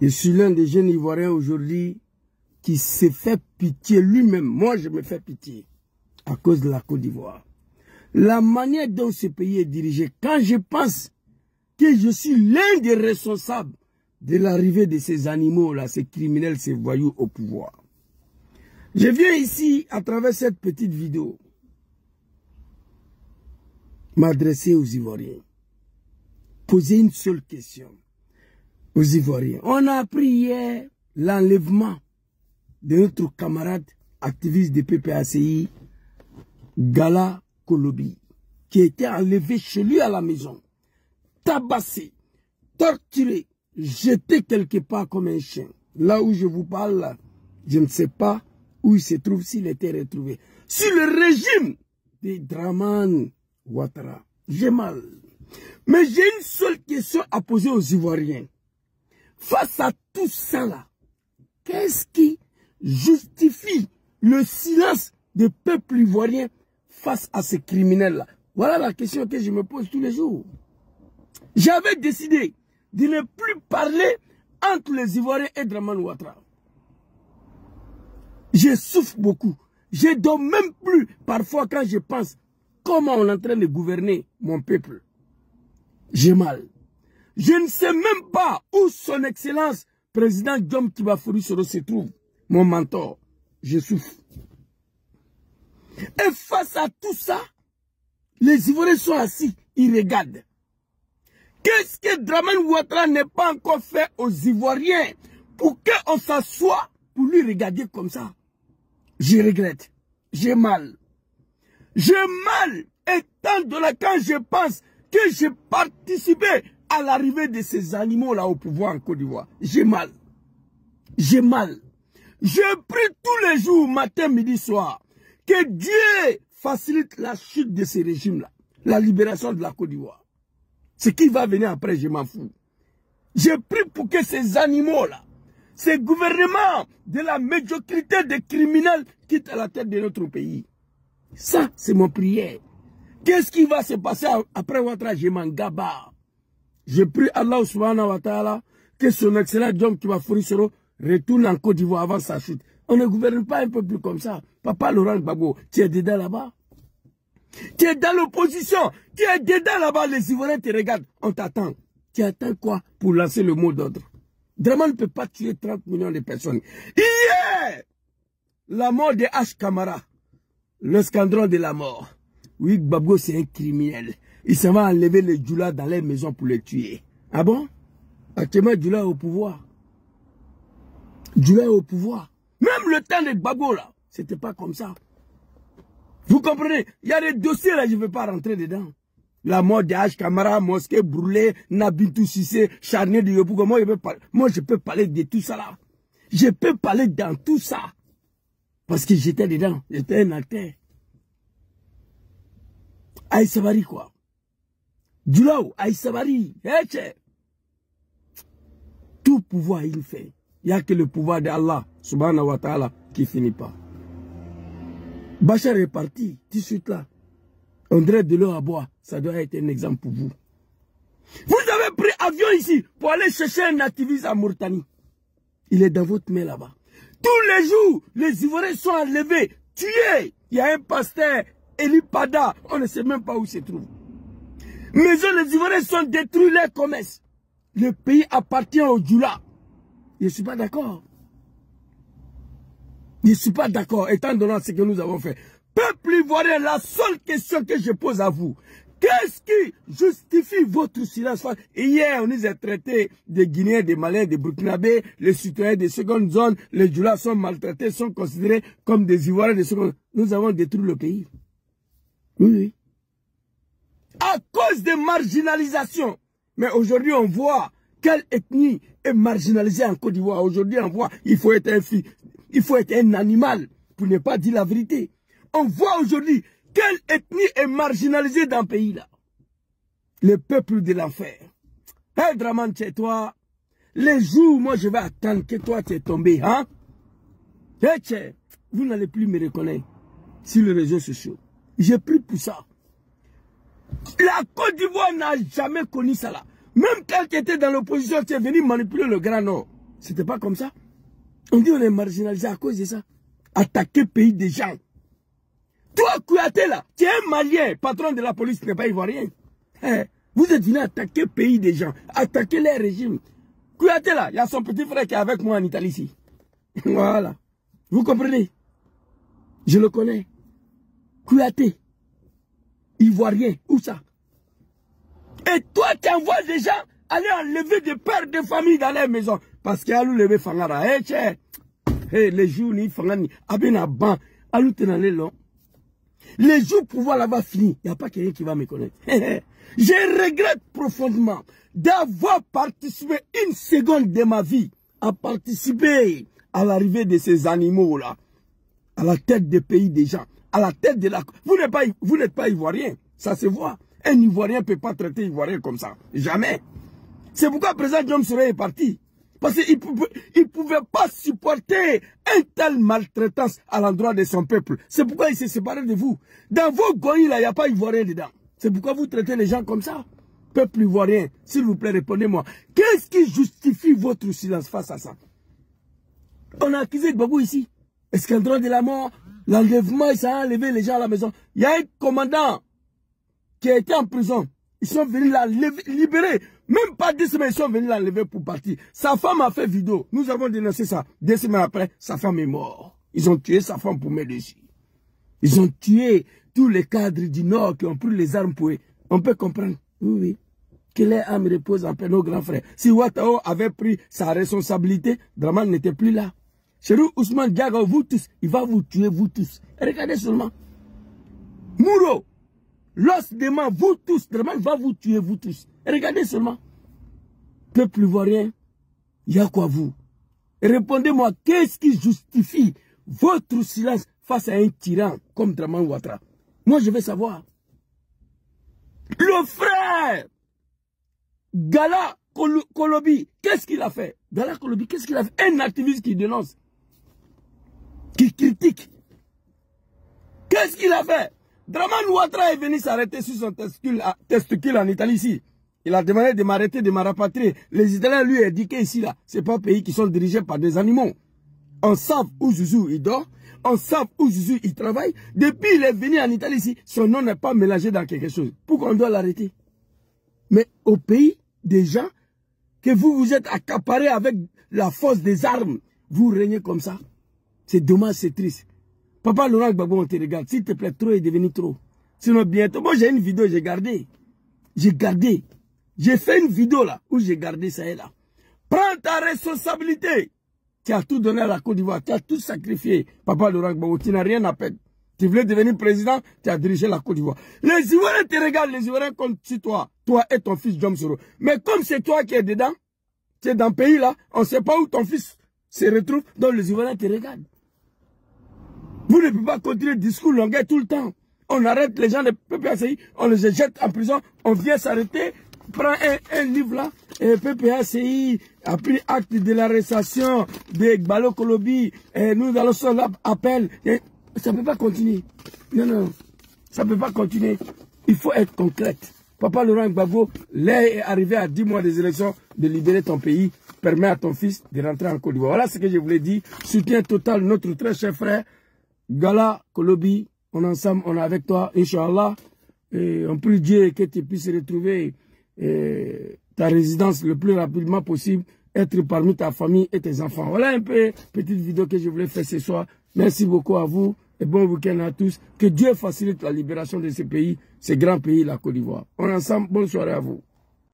Je suis l'un des jeunes Ivoiriens aujourd'hui qui se fait pitié lui-même. Moi, je me fais pitié à cause de la Côte d'Ivoire. La manière dont ce pays est dirigé, quand je pense que je suis l'un des responsables de l'arrivée de ces animaux-là, ces criminels, ces voyous au pouvoir. Je viens ici, à travers cette petite vidéo, m'adresser aux Ivoiriens. Poser une seule question aux Ivoiriens. On a appris hier l'enlèvement de notre camarade activiste de PPACI, Gala Kolobi, qui a été enlevé chez lui à la maison, tabassé, torturé, jeté quelque part comme un chien. Là où je vous parle, là, je ne sais pas où il se trouve, s'il était retrouvé. Sur le régime de Dramane Ouattara, j'ai mal. Mais j'ai une seule question à poser aux Ivoiriens. Face à tout ça là, qu'est-ce qui justifie le silence des peuples ivoiriens face à ces criminels-là? Voilà la question que je me pose tous les jours. J'avais décidé de ne plus parler entre les Ivoiriens et Dramane Ouattara. Je souffre beaucoup. Je ne dors même plus parfois quand je pense comment on est en train de gouverner mon peuple. J'ai mal. Je ne sais même pas où son excellence, président Diom Kibafouri Soro, se trouve. Mon mentor. Je souffre. Et face à tout ça, les Ivoiriens sont assis, ils regardent. Qu'est-ce que Dramane Ouattara n'a pas encore fait aux Ivoiriens pour qu'on s'assoie pour lui regarder comme ça? Je regrette. J'ai mal. J'ai mal étant donné quand je pense que j'ai participé à l'arrivée de ces animaux-là au pouvoir en Côte d'Ivoire. J'ai mal. J'ai mal. Je prie tous les jours, matin, midi, soir, que Dieu facilite la chute de ces régimes-là, la libération de la Côte d'Ivoire. Ce qui va venir après, je m'en fous. Je prie pour que ces animaux-là, ces gouvernements de la médiocrité des criminels quittent la tête de notre pays. Ça, c'est mon prière. Qu'est-ce qui va se passer après Ouattara? Je m'en gabarre. Je prie Allah subhanahu wa ta'ala que son excellent Diom Kibafouri Soro retourne en Côte d'Ivoire avant sa chute. On ne gouverne pas un peu plus comme ça. Papa Laurent Gbagbo, tu es dedans là-bas. Tu es dans l'opposition. Tu es dedans là-bas. Les Ivoiriens te regardent. On t'attend. Tu attends quoi pour lancer le mot d'ordre? Dramane ne peut pas tuer 30 millions de personnes. Hier, la mort de H. Kamara, le scandale de la mort. Oui, Gbagbo, c'est un criminel. Il s'en va enlever les Djoula dans les maisons pour les tuer. Ah bon? Actuellement, Djoula est au pouvoir. Djoula est au pouvoir. Même le temps de Gbagbo, là, c'était pas comme ça. Vous comprenez? Il y a des dossiers, là, je ne veux pas rentrer dedans. La mort de H. Kamara, mosquée brûlée, Nabitou Sissé, charnier de Yopouga. Moi, je peux parler de tout ça, là. Je peux parler dans tout ça. Parce que j'étais dedans. J'étais un acteur. Aïe Sabari, quoi. Djoulaou, Aïe Sabari. Tout pouvoir, il fait. Il n'y a que le pouvoir d'Allah, subhanahu wa ta'ala, qui finit pas. Bachar est parti, tout de suite là. On dirait de l'eau à boire. Ça doit être un exemple pour vous. Vous avez pris avion ici pour aller chercher un activiste à Mauritanie. Il est dans votre main là-bas. Tous les jours, les Ivoiriens sont enlevés, tués. Il y a un pasteur, Eli Pada, on ne sait même pas où il se trouve. Mais les Ivoiriens sont détruits, les commerces. Le pays appartient aux Djoula. Je ne suis pas d'accord. Je ne suis pas d'accord, étant donné ce que nous avons fait. Peuple ivoirien, la seule question que je pose à vous, qu'est-ce qui justifie votre silence? Hier, on nous a traités des Guinéens, des Maliens, des Burkinabés, les citoyens des secondes zones, les Djoula sont maltraités, sont considérés comme des Ivoiriens de seconde zone. Nous avons détruit le pays. Oui, oui. À cause de marginalisation. Mais aujourd'hui, on voit quelle ethnie est marginalisée en Côte d'Ivoire. Aujourd'hui, on voit qu'il faut être un animal pour ne pas dire la vérité. On voit aujourd'hui quelle ethnie est marginalisée dans le pays là. Le peuple de l'enfer. Hey Dramane, c'est toi. Les jours, moi je vais attendre que toi tu es tombé. Hein? Hey, vous n'allez plus me reconnaître sur les réseaux sociaux. J'ai pris pour ça. La Côte d'Ivoire n'a jamais connu ça là. Même quand tu étais dans l'opposition, tu es venu manipuler le Grand Nord. C'était pas comme ça. On dit on est marginalisé à cause de ça. Attaquer pays des gens. Toi, Kouyaté là, tu es un Malien, patron de la police, tu n'es pas ivoirien. Vous êtes venu attaquer pays des gens, attaquer les régimes. Kouyaté là, il y a son petit frère qui est avec moi en Italie ici. Voilà. Vous comprenez? Je le connais. Kouyaté. Ivoirien. Où ça? Et toi, tu envoies des gens aller enlever des pères de famille dans leur maison. Parce qu'il y a levé Fangara. Les jours, ni Fangara, ni Abena Ban, alou tenale long. Les jours pour voir là-bas fini. Il n'y a pas quelqu'un qui va me connaître. Je regrette profondément d'avoir participé une seconde de ma vie à participer à l'arrivée de ces animaux-là, à la tête des pays des gens, à la tête de la... Vous n'êtes pas ivoirien, ça se voit. Un ivoirien ne peut pas traiter ivoirien comme ça, jamais. C'est pourquoi le président Diom Souré est parti. Parce qu'il ne pouvait pas supporter une telle maltraitance à l'endroit de son peuple. C'est pourquoi il s'est séparé de vous. Dans vos goïs, là, il n'y a pas ivoirien dedans. C'est pourquoi vous traitez les gens comme ça. Peuple ivoirien, s'il vous plaît, répondez-moi. Qu'est-ce qui justifie votre silence face à ça? On a accusé Gbagbo ici. Est-ce qu'un droit de la mort, l'enlèvement, ça a enlevé les gens à la maison? Il y a un commandant qui a été en prison. Ils sont venus la libérer. Même pas 2 semaines, ils sont venus l'enlever pour partir. Sa femme a fait vidéo. Nous avons dénoncé ça. 2 semaines après, sa femme est morte. Ils ont tué sa femme pour mettre dessus. Ils ont tué tous les cadres du Nord qui ont pris les armes pour eux. On peut comprendre. Oui, oui. Que les âmes reposent en paix, nos grands frères. Si Ouattao avait pris sa responsabilité, Draman n'était plus là. Cherou Ousmane Diaga, vous tous, il va vous tuer, vous tous. Regardez seulement. Mouro, l'os des mains, vous tous, Draman va vous tuer, vous tous. Regardez seulement. Peuple ivoirien, il y a quoi vous? Répondez-moi, qu'est-ce qui justifie votre silence face à un tyran comme Draman Ouattara? Moi, je veux savoir. Le frère Gala Kolobi, qu'est-ce qu'il a fait? Gala Kolobi, qu'est-ce qu'il a fait? Un activiste qui dénonce, qui critique. Qu'est-ce qu'il a fait? Draman Ouattara est venu s'arrêter sur son testicule en Italie ici. Il a demandé de m'arrêter, de me rapatrier. Les Italiens lui ont dit qu'ici, là, ce n'est pas un pays qui sont dirigés par des animaux. On sait où Zouzou il dort. On sait où Zouzou il travaille. Depuis il est venu en Italie ici, son nom n'est pas mélangé dans quelque chose. Pourquoi on doit l'arrêter? Mais au pays des gens que vous vous êtes accaparés avec la force des armes, vous régnez comme ça. C'est dommage, c'est triste. Papa Laurent Gbagbo, on te regarde. S'il te plaît, trop est devenu trop. Sinon, bientôt, moi j'ai une vidéo, j'ai gardé. J'ai fait une vidéo là, où j'ai gardé ça et là. Prends ta responsabilité. Tu as tout donné à la Côte d'Ivoire, tu as tout sacrifié. Papa Laurent Gbagbo, tu n'as rien à perdre. Tu voulais devenir président, tu as dirigé la Côte d'Ivoire. Les Ivoiriens te regardent, les Ivoiriens comptent sur toi. Toi et ton fils Diom Soro. Mais comme c'est toi qui es dedans, tu es dans le pays là, on ne sait pas où ton fils se retrouve, donc les Ivoiriens te regardent. Vous ne pouvez pas continuer le discours longueur tout le temps. On arrête les gens de PPACI, on les jette en prison, on vient s'arrêter, prend un livre là, et PPACI a pris acte de l'arrestation de Gbalo Kolobi, et nous allons sur l'appel. Ça ne peut pas continuer. Non, non, ça ne peut pas continuer. Il faut être concrète. Papa Laurent Gbagbo, l'heure est arrivé à 10 mois des élections de libérer ton pays, permet à ton fils de rentrer en Côte d'Ivoire. Voilà ce que je voulais dire. Soutien total, notre très cher frère, Gala Kolobi, on est ensemble, on est avec toi, Inch'Allah. Et on prie Dieu que tu puisses retrouver ta résidence le plus rapidement possible, être parmi ta famille et tes enfants. Voilà un peu petite vidéo que je voulais faire ce soir. Merci beaucoup à vous et bon week-end à tous. Que Dieu facilite la libération de ce pays, ce grand pays, la Côte d'Ivoire. On est ensemble, bonne soirée à vous.